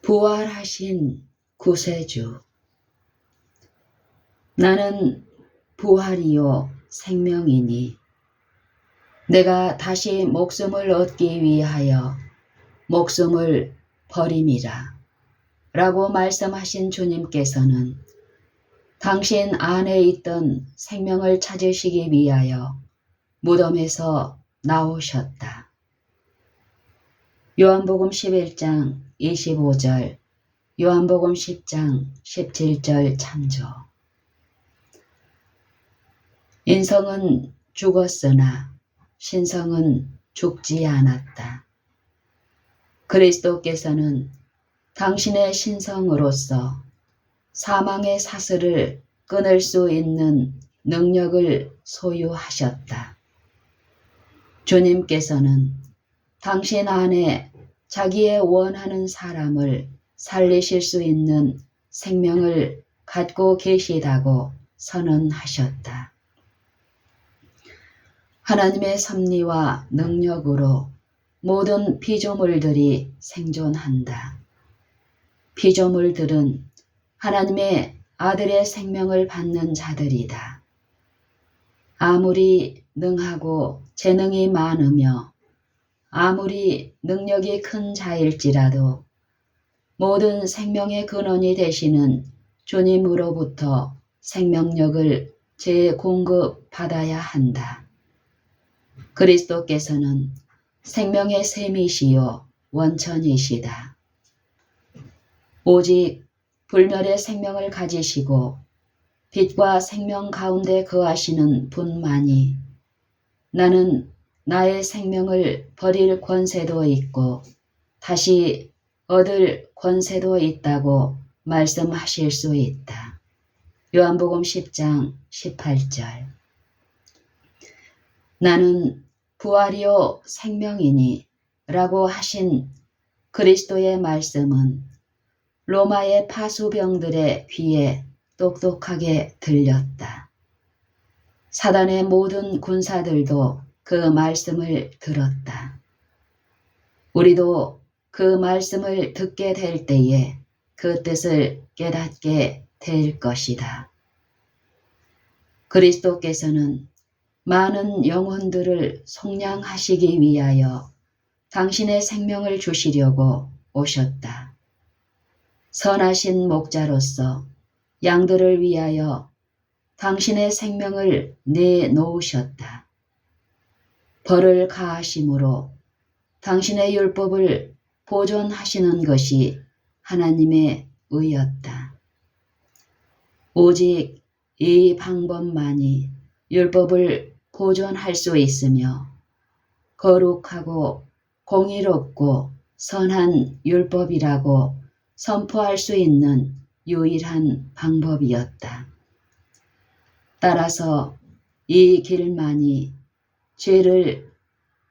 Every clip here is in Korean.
부활하신 구세주. 나는 부활이요 생명이니 내가 다시 목숨을 얻기 위하여 목숨을 버림이라 라고 말씀하신 주님께서는 당신 안에 있던 생명을 찾으시기 위하여 무덤에서 나오셨다. 요한복음 11장 25절, 요한복음 10장 17절 참조. 인성은 죽었으나 신성은 죽지 않았다. 그리스도께서는 당신의 신성으로서 사망의 사슬을 끊을 수 있는 능력을 소유하셨다. 주님께서는 당신 안에 자기의 원하는 사람을 살리실 수 있는 생명을 갖고 계시다고 선언하셨다. 하나님의 섭리와 능력으로 모든 피조물들이 생존한다. 피조물들은 하나님의 아들의 생명을 받는 자들이다. 아무리 능하고 재능이 많으며 아무리 능력이 큰 자일지라도 모든 생명의 근원이 되시는 주님으로부터 생명력을 재공급받아야 한다. 그리스도께서는 생명의 샘이시요 원천이시다. 오직 불멸의 생명을 가지시고 빛과 생명 가운데 거하시는 분만이 나는 나의 생명을 버릴 권세도 있고 다시 얻을 권세도 있다고 말씀하실 수 있다. 요한복음 10장 18절. 나는 부활이요 생명이니 라고 하신 그리스도의 말씀은 로마의 파수병들의 귀에 똑똑하게 들렸다. 사단의 모든 군사들도 그 말씀을 들었다. 우리도 그 말씀을 듣게 될 때에 그 뜻을 깨닫게 될 것이다. 그리스도께서는 많은 영혼들을 속량하시기 위하여 당신의 생명을 주시려고 오셨다. 선하신 목자로서 양들을 위하여 당신의 생명을 내놓으셨다. 벌을 가하심으로 당신의 율법을 보존하시는 것이 하나님의 의였다. 오직 이 방법만이 율법을 보존할 수 있으며 거룩하고 공의롭고 선한 율법이라고 선포할 수 있는 유일한 방법이었다. 따라서 이 길만이 죄를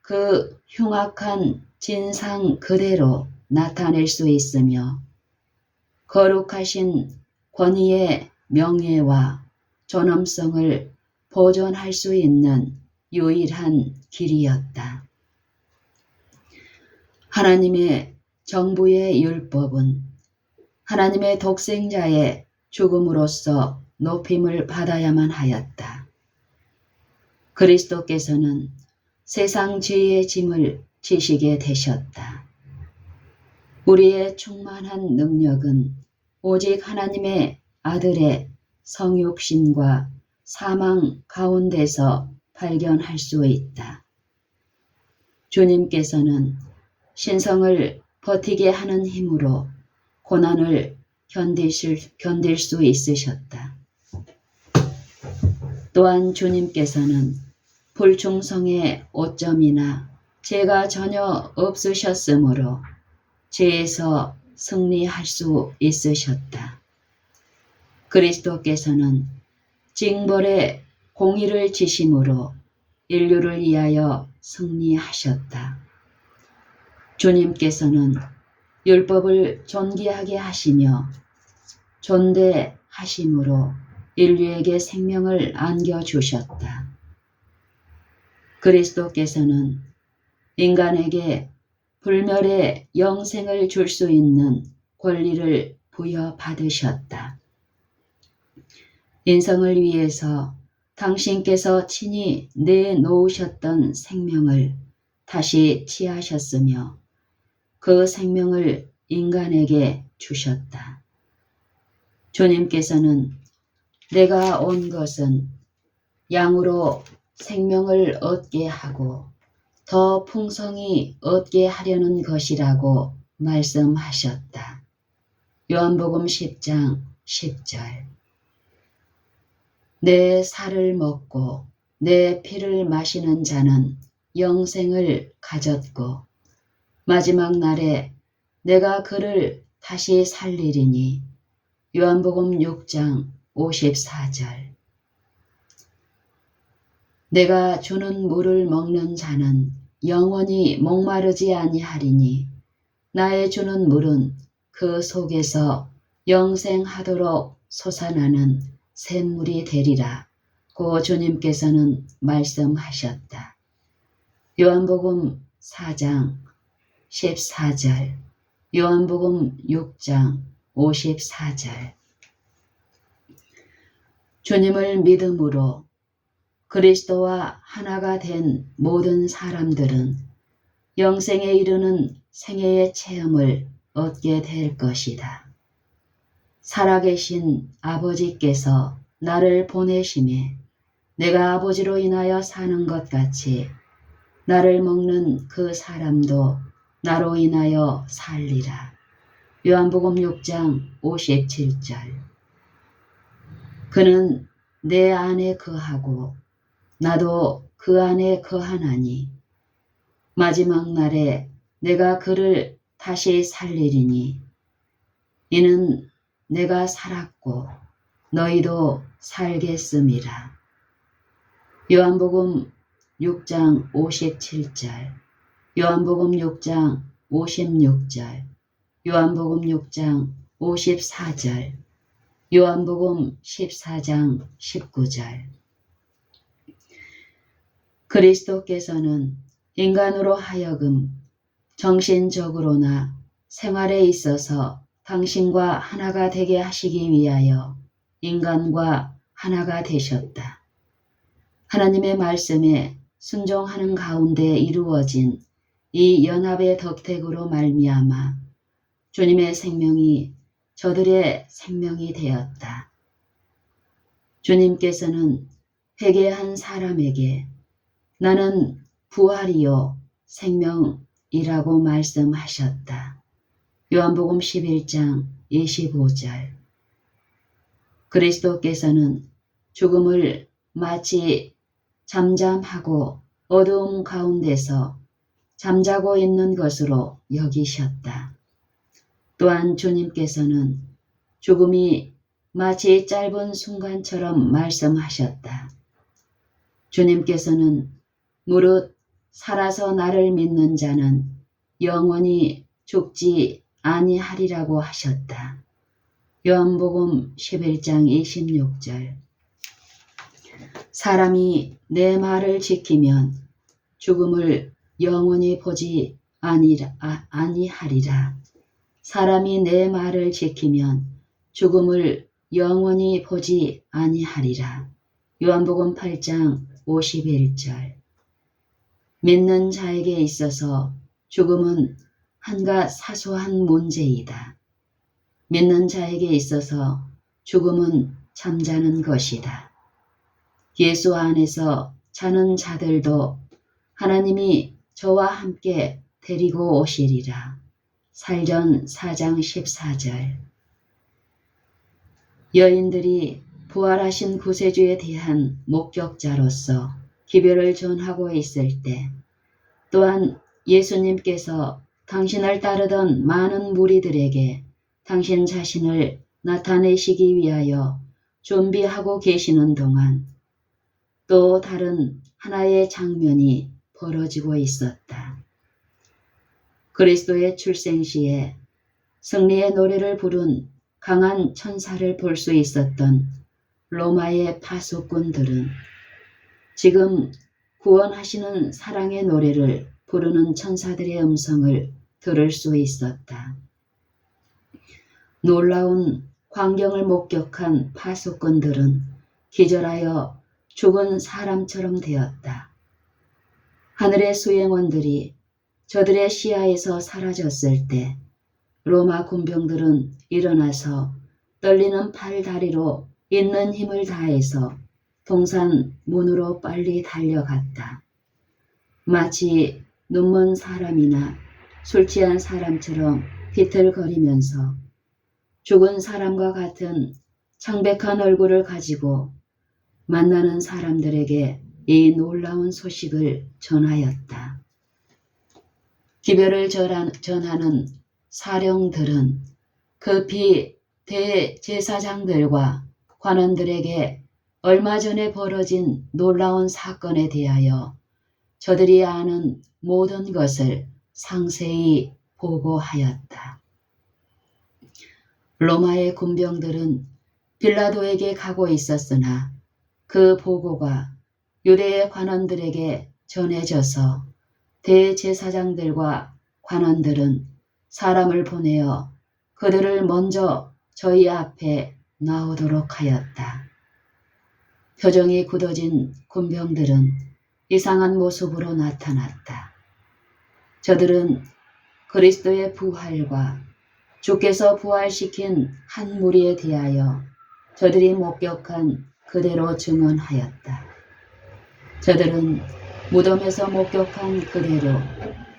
그 흉악한 진상 그대로 나타낼 수 있으며 거룩하신 권위의 명예와 존엄성을 보존할 수 있는 유일한 길이었다. 하나님의 정부의 율법은 하나님의 독생자의 죽음으로써 높임을 받아야만 하였다. 그리스도께서는 세상 죄의 짐을 지시게 되셨다. 우리의 충만한 능력은 오직 하나님의 아들의 성육신과 사망 가운데서 발견할 수 있다. 주님께서는 신성을 버티게 하는 힘으로 고난을 견딜 수 있으셨다. 또한 주님께서는 불충성의 오점이나 죄가 전혀 없으셨으므로 죄에서 승리할 수 있으셨다. 그리스도께서는 징벌의 공의를 지심으로 인류를 위하여 승리하셨다. 주님께서는 율법을 존귀하게 하시며 존대하심으로 인류에게 생명을 안겨주셨다. 그리스도께서는 인간에게 불멸의 영생을 줄 수 있는 권리를 부여받으셨다. 인성을 위해서 당신께서 친히 내놓으셨던 생명을 다시 취하셨으며 그 생명을 인간에게 주셨다. 주님께서는 내가 온 것은 양으로 생명을 얻게 하고 더 풍성히 얻게 하려는 것이라고 말씀하셨다. 요한복음 10장 10절. 내 살을 먹고 내 피를 마시는 자는 영생을 가졌고 마지막 날에 내가 그를 다시 살리리니. 요한복음 6장 54절. 내가 주는 물을 먹는 자는 영원히 목마르지 아니하리니 나의 주는 물은 그 속에서 영생하도록 솟아나는 샘물이 되리라 고 주님께서는 말씀하셨다. 요한복음 4장 14절, 요한복음 6장 54절. 주님을 믿음으로 그리스도와 하나가 된 모든 사람들은 영생에 이르는 생애의 체험을 얻게 될 것이다. 살아계신 아버지께서 나를 보내심에 내가 아버지로 인하여 사는 것 같이 나를 먹는 그 사람도 나로 인하여 살리라. 요한복음 6장 57절. 그는 내 안에 거하고 나도 그 안에 거하나니 마지막 날에 내가 그를 다시 살리리니 이는 내가 살았고 너희도 살겠음이라. 요한복음 6장 57절, 요한복음 6장 56절, 요한복음 6장 54절, 요한복음 14장 19절. 그리스도께서는 인간으로 하여금 정신적으로나 생활에 있어서 당신과 하나가 되게 하시기 위하여 인간과 하나가 되셨다. 하나님의 말씀에 순종하는 가운데 이루어진 이 연합의 덕택으로 말미암아 주님의 생명이 저들의 생명이 되었다. 주님께서는 회개한 사람에게 나는 부활이요 생명이라고 말씀하셨다. 요한복음 11장 25절. 그리스도께서는 죽음을 마치 잠잠하고 어두움 가운데서 잠자고 있는 것으로 여기셨다. 또한 주님께서는 죽음이 마치 짧은 순간처럼 말씀하셨다. 주님께서는 무릇 살아서 나를 믿는 자는 영원히 죽지 아니하리라고 하셨다. 요한복음 11장 26절. 사람이 내 말을 지키면 죽음을 영원히 보지 아니하리라. 사람이 내 말을 지키면 죽음을 영원히 보지 아니하리라. 요한복음 8장 51절. 믿는 자에게 있어서 죽음은 한갓 사소한 문제이다. 믿는 자에게 있어서 죽음은 잠자는 것이다. 예수 안에서 자는 자들도 하나님이 저와 함께 데리고 오시리라. 살전 4장 14절. 여인들이 부활하신 구세주에 대한 목격자로서 기별을 전하고 있을 때 또한 예수님께서 당신을 따르던 많은 무리들에게 당신 자신을 나타내시기 위하여 준비하고 계시는 동안 또 다른 하나의 장면이 벌어지고 있었다. 그리스도의 출생시에 승리의 노래를 부른 강한 천사를 볼 수 있었던 로마의 파수꾼들은 지금 구원하시는 사랑의 노래를 부르는 천사들의 음성을 들을 수 있었다. 놀라운 광경을 목격한 파수꾼들은 기절하여 죽은 사람처럼 되었다. 하늘의 수행원들이 저들의 시야에서 사라졌을 때 로마 군병들은 일어나서 떨리는 팔 다리로 있는 힘을 다해서 동산 문으로 빨리 달려갔다. 마치 눈먼 사람이나 술 취한 사람처럼 비틀거리면서 죽은 사람과 같은 창백한 얼굴을 가지고 만나는 사람들에게 이 놀라운 소식을 전하였다. 기별을 전하는 사령들은 급히 대제사장들과 관원들에게 얼마 전에 벌어진 놀라운 사건에 대하여 저들이 아는 모든 것을 상세히 보고하였다. 로마의 군병들은 빌라도에게 가고 있었으나 그 보고가 유대의 관원들에게 전해져서 대제사장들과 관원들은 사람을 보내어 그들을 먼저 저희 앞에 나오도록 하였다. 표정이 굳어진 군병들은 이상한 모습으로 나타났다. 저들은 그리스도의 부활과 주께서 부활시킨 한 무리에 대하여 저들이 목격한 그대로 증언하였다. 저들은 무덤에서 목격한 그대로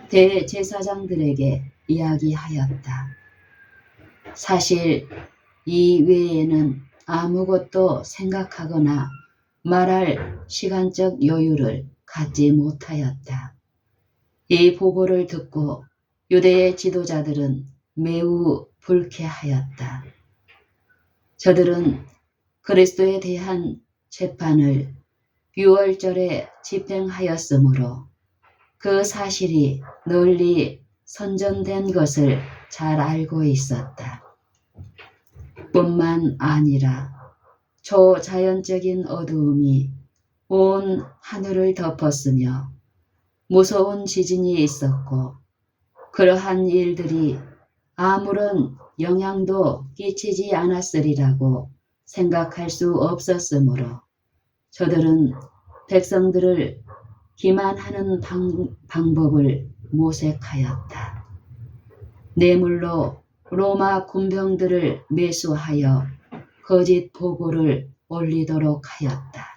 대제사장들에게 이야기하였다. 사실 이 외에는 아무것도 생각하거나 말할 시간적 여유를 갖지 못하였다. 이 보고를 듣고 유대의 지도자들은 매우 불쾌하였다. 저들은 그리스도에 대한 재판을 6월절에 집행하였으므로 그 사실이 널리 선전된 것을 잘 알고 있었다. 뿐만 아니라 초자연적인 어두움이 온 하늘을 덮었으며 무서운 지진이 있었고 그러한 일들이 아무런 영향도 끼치지 않았으리라고 생각할 수 없었으므로 저들은 백성들을 기만하는 방법을 모색하였다. 뇌물로 로마 군병들을 매수하여 거짓 보고를 올리도록 하였다.